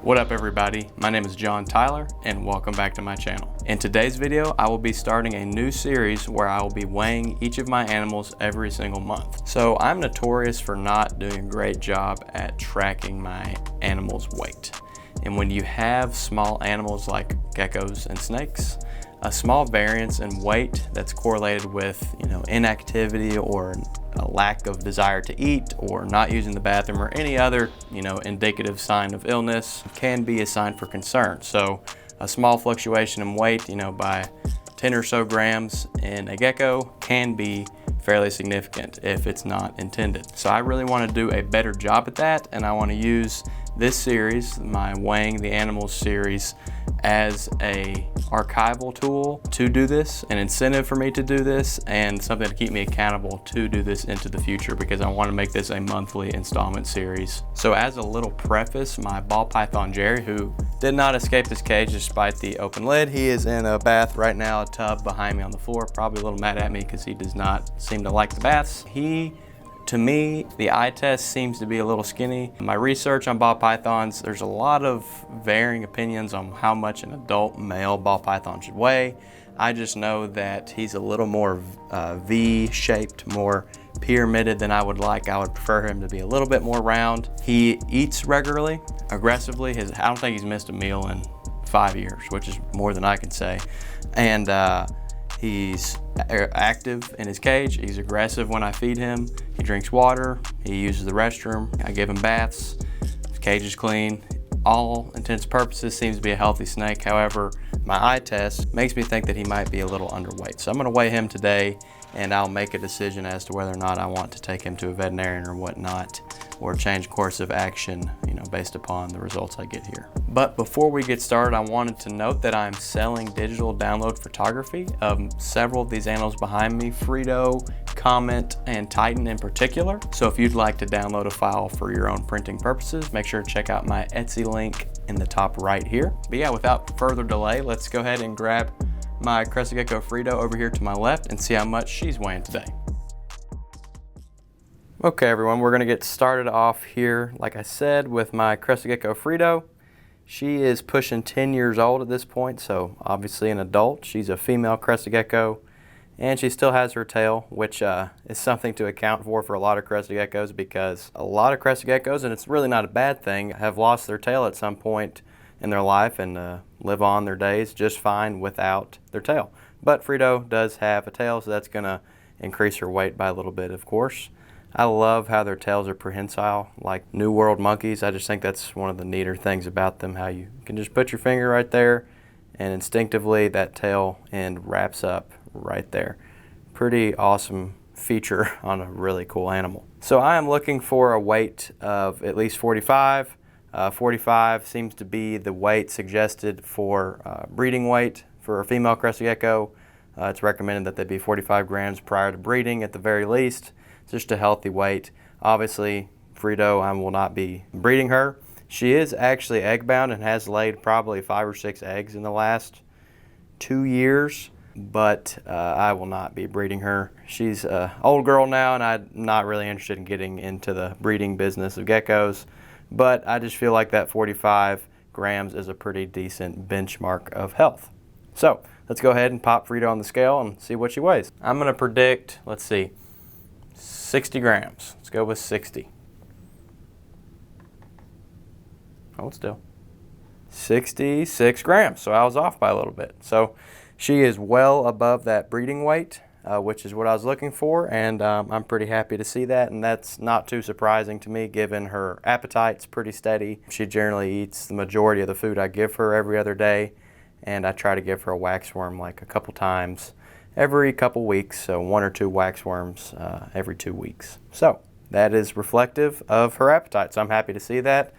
What up everybody, my name is John Tyler and welcome back to my channel. In today's video, I will be starting a new series where I will be weighing each of my animals every single month. So I'm notorious for not doing a great job at tracking my animals' weight. And when you have small animals like geckos and snakes, a small variance in weight that's correlated with inactivity or a lack of desire to eat or not using the bathroom or any other indicative sign of illness can be a sign for concern. So a small fluctuation in weight by 10 or so grams in a gecko can be fairly significant if it's not intended. So I really want to do a better job at that, and I want to use this series, my Weighing the Animals series, as a archival tool to do this, an incentive for me to do this, and something to keep me accountable to do this into the future, because I want to make this a monthly installment series. So as a little preface, my ball python Jerry, who did not escape his cage despite the open lid, he is in a bath right now, a tub behind me on the floor, probably a little mad at me because he does not seem to like the baths. To me, the eye test seems to be a little skinny. My research on ball pythons, there's a lot of varying opinions on how much an adult male ball python should weigh. I just know that he's a little more V-shaped, more pyramided than I would like. I would prefer him to be a little bit more round. He eats regularly, aggressively. I don't think he's missed a meal in 5 years, which is more than I can say. And he's active in his cage. He's aggressive when I feed him. He drinks water. He uses the restroom. I give him baths. His cage is clean. All intents and purposes seems to be a healthy snake. However, my eye test makes me think that he might be a little underweight. So I'm gonna weigh him today, and I'll make a decision as to whether or not I want to take him to a veterinarian or whatnot, or change course of action, based upon the results I get here. But before we get started, I wanted to note that I'm selling digital download photography of several of these animals behind me, Frito, Comet, and Titan in particular. So if you'd like to download a file for your own printing purposes, make sure to check out my Etsy link in the top right here. But yeah, without further delay, let's go ahead and grab my crested gecko Frito over here to my left and see how much she's weighing today. Okay everyone, we're gonna get started off here, like I said, with my crested gecko Frito. She is pushing 10 years old at this point, so obviously an adult. She's a female crested gecko, and she still has her tail, which is something to account for a lot of crested geckos, because a lot of crested geckos, and it's really not a bad thing, have lost their tail at some point in their life and live on their days just fine without their tail. But Frito does have a tail, so that's gonna increase her weight by a little bit, of course. I love how their tails are prehensile, like New World monkeys. I just think that's one of the neater things about them, how you can just put your finger right there and instinctively that tail end wraps up right there. Pretty awesome feature on a really cool animal. So I am looking for a weight of at least 45. 45 seems to be the weight suggested for breeding weight for a female crested gecko. It's recommended that they be 45 grams prior to breeding at the very least. Just a healthy weight. Obviously, Frito, I will not be breeding her. She is actually egg bound and has laid probably 5 or 6 eggs in the last 2 years, but I will not be breeding her. She's an old girl now, and I'm not really interested in getting into the breeding business of geckos, but I just feel like that 45 grams is a pretty decent benchmark of health. So let's go ahead and pop Frito on the scale and see what she weighs. I'm gonna predict, let's see, 60 grams. Let's go with 60. Hold still. 66 grams. So I was off by a little bit. So she is well above that breeding weight, which is what I was looking for, and I'm pretty happy to see that, and that's not too surprising to me given her appetite's pretty steady. She generally eats the majority of the food I give her every other day, and I try to give her a waxworm like a couple times every couple weeks, so 1 or 2 waxworms every 2 weeks. So that is reflective of her appetite, so I'm happy to see that.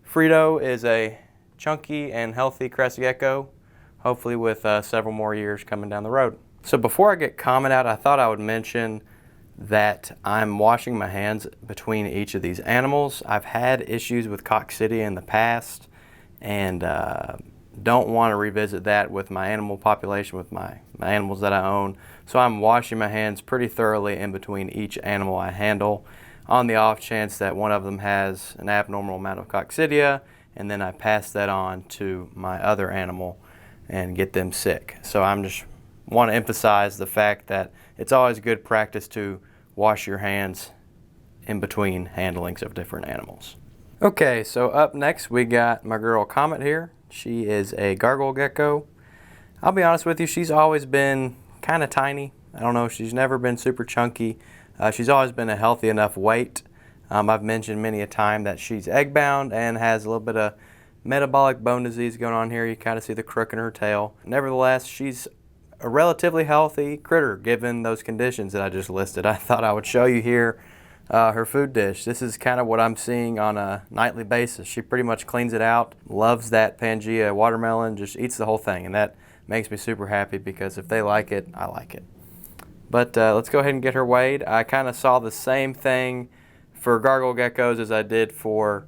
Frito is a chunky and healthy crested gecko, hopefully with several more years coming down the road. So before I get comment out, I thought I would mention that I'm washing my hands between each of these animals. I've had issues with coccidia in the past, and don't want to revisit that with my animal population, with my animals that I own. So I'm washing my hands pretty thoroughly in between each animal I handle, on the off chance that one of them has an abnormal amount of coccidia and then I pass that on to my other animal and get them sick. So I'm just want to emphasize the fact that it's always good practice to wash your hands in between handlings of different animals. Okay, so up next we got my girl Comet here. She is a gargoyle gecko. I'll be honest with you, she's always been kind of tiny. I don't know, she's never been super chunky. She's always been a healthy enough weight. I've mentioned many a time that she's egg bound and has a little bit of metabolic bone disease going on here. You kind of see the crook in her tail. Nevertheless, she's a relatively healthy critter given those conditions that I just listed. I thought I would show you here her food dish. This is kind of what I'm seeing on a nightly basis. She pretty much cleans it out, loves that Pangea watermelon, just eats the whole thing, and that makes me super happy because if they like it, I like it. But let's go ahead and get her weighed. I kind of saw the same thing for gargoyle geckos as I did for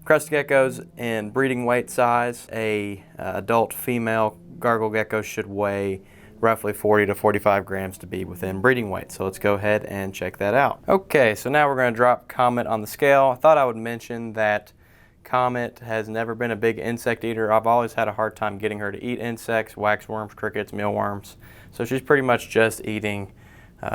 crust geckos in breeding weight size. A adult female gargoyle gecko should weigh roughly 40 to 45 grams to be within breeding weight. So let's go ahead and check that out. Okay, so now we're going to drop Comet on the scale. I thought I would mention that Comet has never been a big insect eater. I've always had a hard time getting her to eat insects, waxworms, crickets, mealworms. So she's pretty much just eating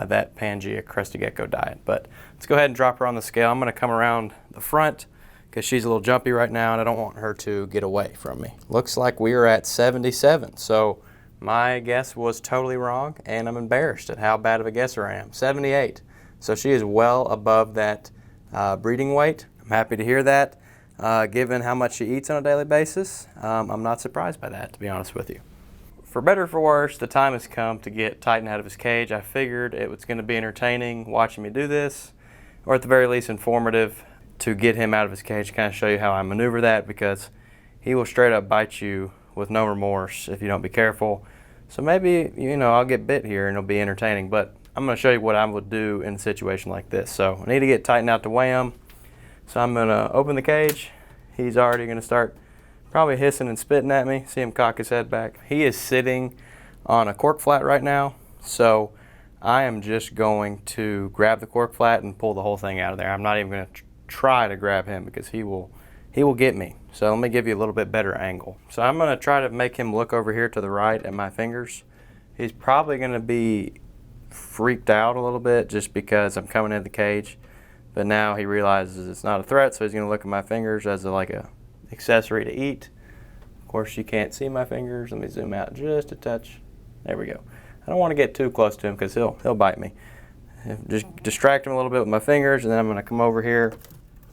that Pangea crusty gecko diet. But let's go ahead and drop her on the scale. I'm going to come around the front because she's a little jumpy right now and I don't want her to get away from me. Looks like we are at 77. So my guess was totally wrong, and I'm embarrassed at how bad of a guesser I am. 78. So she is well above that breeding weight. I'm happy to hear that. Given how much she eats on a daily basis, I'm not surprised by that, to be honest with you. For better or for worse, the time has come to get Titan out of his cage. I figured it was going to be entertaining watching me do this, or at the very least informative, to get him out of his cage, kind of show you how I maneuver that, because he will straight up bite you with no remorse if you don't be careful. So maybe, I'll get bit here and it'll be entertaining, but I'm going to show you what I would do in a situation like this. So I need to get Titan out to weigh him. So I'm going to open the cage. He's already going to start probably hissing and spitting at me. See him cock his head back. He is sitting on a cork flat right now. So I am just going to grab the cork flat and pull the whole thing out of there. I'm not even going to try to grab him because he will get me. So let me give you a little bit better angle. So I'm going to try to make him look over here to the right at my fingers. He's probably going to be freaked out a little bit just because I'm coming in the cage. But now he realizes it's not a threat, so he's going to look at my fingers as like a accessory to eat. Of course, you can't see my fingers. Let me zoom out just a touch. There we go. I don't want to get too close to him because he'll bite me. Just distract him a little bit with my fingers, and then I'm going to come over here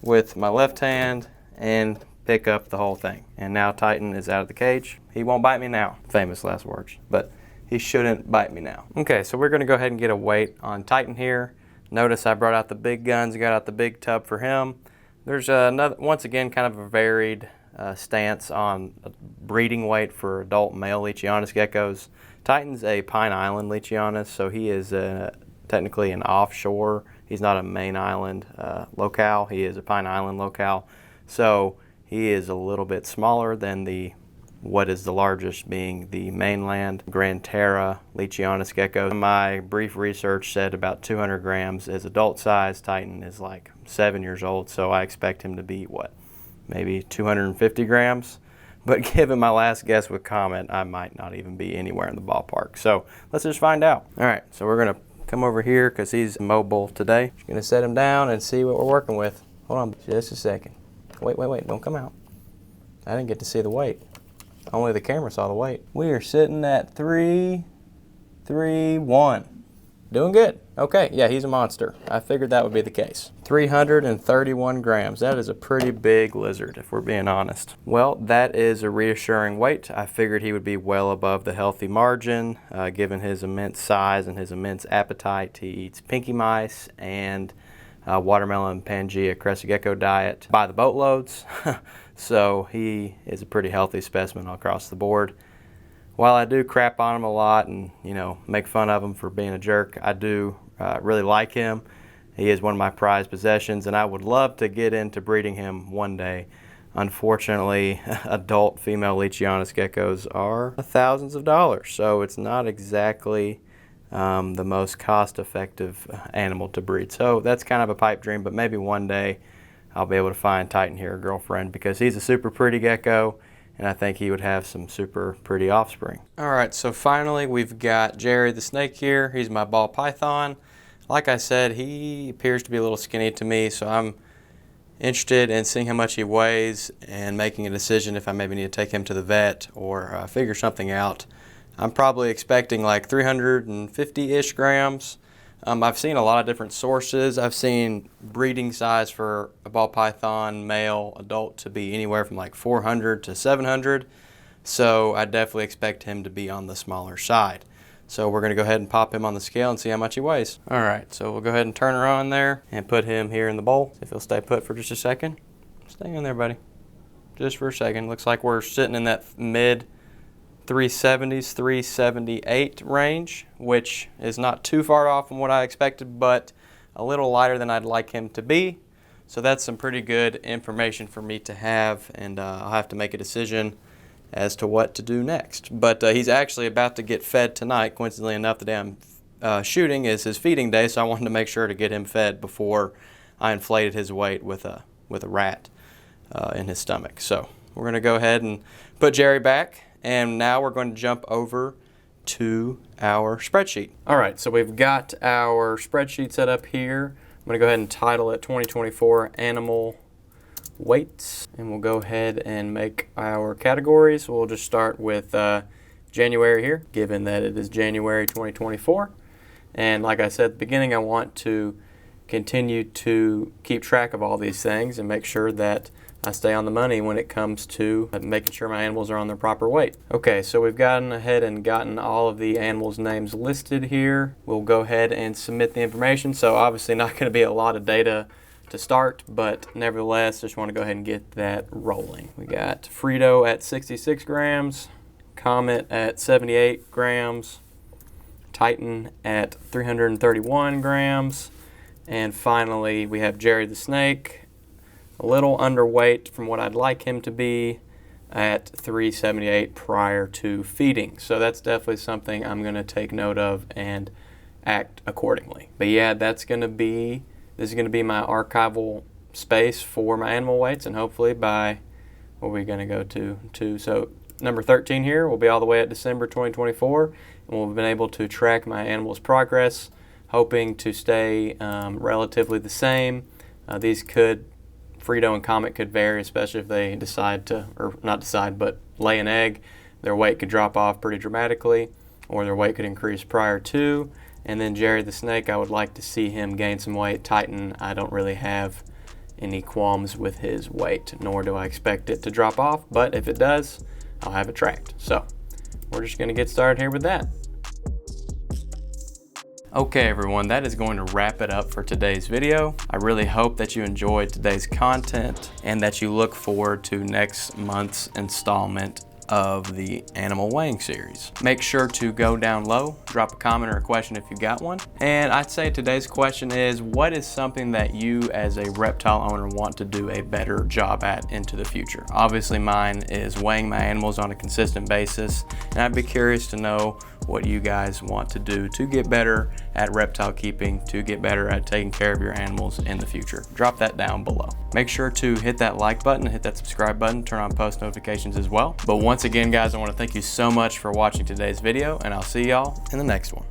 with my left hand and pick up the whole thing. And now Titan is out of the cage. He won't bite me now. Famous last words. But he shouldn't bite me now. Okay, so we're going to go ahead and get a weight on Titan here. Notice I brought out the big guns, got out the big tub for him. There's another, once again, kind of a varied stance on breeding weight for adult male Leachianus geckos. Titan's a Pine Island Leachianus, so he is technically an offshore. He's not a main island locale. He is a Pine Island locale. So he is a little bit smaller than what is the largest, being the mainland Grand Terra Leachianus gecko. My brief research said about 200 grams is adult size. Titan is like 7 years old, so I expect him to be, maybe 250 grams? But given my last guess with Comet, I might not even be anywhere in the ballpark. So let's just find out. All right, so we're gonna come over here because he's mobile today. Just gonna set him down and see what we're working with. Hold on just a second. Wait, don't come out. I didn't get to see the weight. Only the camera saw the weight. We are sitting at 331. Doing good. Okay, yeah, he's a monster. I figured that would be the case. 331 grams. That is a pretty big lizard, if we're being honest. Well, that is a reassuring weight. I figured he would be well above the healthy margin, given his immense size and his immense appetite. He eats pinky mice and watermelon Pangea crested gecko diet by the boatloads. So he is a pretty healthy specimen across the board. While I do crap on him a lot and, make fun of him for being a jerk, I do really like him. He is one of my prized possessions, and I would love to get into breeding him one day. Unfortunately, adult female Leachianus geckos are thousands of dollars, so it's not exactly the most cost-effective animal to breed. So that's kind of a pipe dream, but maybe one day I'll be able to find Titan here a girlfriend, because he's a super pretty gecko and I think he would have some super pretty offspring. All right, so finally we've got Jerry the snake here. He's my ball python. Like I said, he appears to be a little skinny to me, so I'm interested in seeing how much he weighs and making a decision if I maybe need to take him to the vet or figure something out. I'm probably expecting like 350-ish grams. I've seen a lot of different sources. I've seen breeding size for a ball python male adult to be anywhere from like 400 to 700. So I definitely expect him to be on the smaller side. So we're going to go ahead and pop him on the scale and see how much he weighs. All right, so we'll go ahead and turn her on there and put him here in the bowl. If he'll stay put for just a second. Stay in there, buddy. Just for a second. Looks like we're sitting in that mid 370s, 378 range, which is not too far off from what I expected, but a little lighter than I'd like him to be. So that's some pretty good information for me to have, and I'll have to make a decision as to what to do next. But he's actually about to get fed tonight. Coincidentally enough, the day I'm shooting is his feeding day, so I wanted to make sure to get him fed before I inflated his weight with a rat in his stomach. So we're going to go ahead and put Jerry back. And now we're going to jump over to our spreadsheet. All right, so we've got our spreadsheet set up here. I'm going to go ahead and title it 2024 Animal Weights. And we'll go ahead and make our categories. We'll just start with January here, given that it is January 2024. And like I said at the beginning, I want to continue to keep track of all these things and make sure that I stay on the money when it comes to making sure my animals are on their proper weight. Okay, so we've gone ahead and gotten all of the animals' names listed here. We'll go ahead and submit the information. So obviously not going to be a lot of data to start, but nevertheless, just want to go ahead and get that rolling. We got Frito at 66 grams, Comet at 78 grams, Titan at 331 grams, and finally we have Jerry the snake, a little underweight from what I'd like him to be, at 378 prior to feeding. So that's definitely something I'm going to take note of and act accordingly. But yeah, this is going to be my archival space for my animal weights, and hopefully by, what are we going to go to? So number 13 here will be all the way at December 2024, and we'll have been able to track my animals' progress, hoping to stay relatively the same. Frito and Comet could vary, especially if they decide to, or not decide, but lay an egg. Their weight could drop off pretty dramatically, or their weight could increase prior to. And then Jerry the snake, I would like to see him gain some weight. Titan, I don't really have any qualms with his weight, nor do I expect it to drop off, but if it does, I'll have it tracked. So we're just going to get started here with that. Okay everyone, that is going to wrap it up for today's video. I really hope that you enjoyed today's content and that you look forward to next month's installment of the animal weighing series. Make sure to go down low, drop a comment or a question if you got one. And I'd say today's question is, what is something that you as a reptile owner want to do a better job at into the future? Obviously mine is weighing my animals on a consistent basis, and I'd be curious to know what you guys want to do to get better at reptile keeping, to get better at taking care of your animals in the future. Drop that down below. Make sure to hit that like button, hit that subscribe button, turn on post notifications as well. But once again, guys, I want to thank you so much for watching today's video, and I'll see y'all in the next one.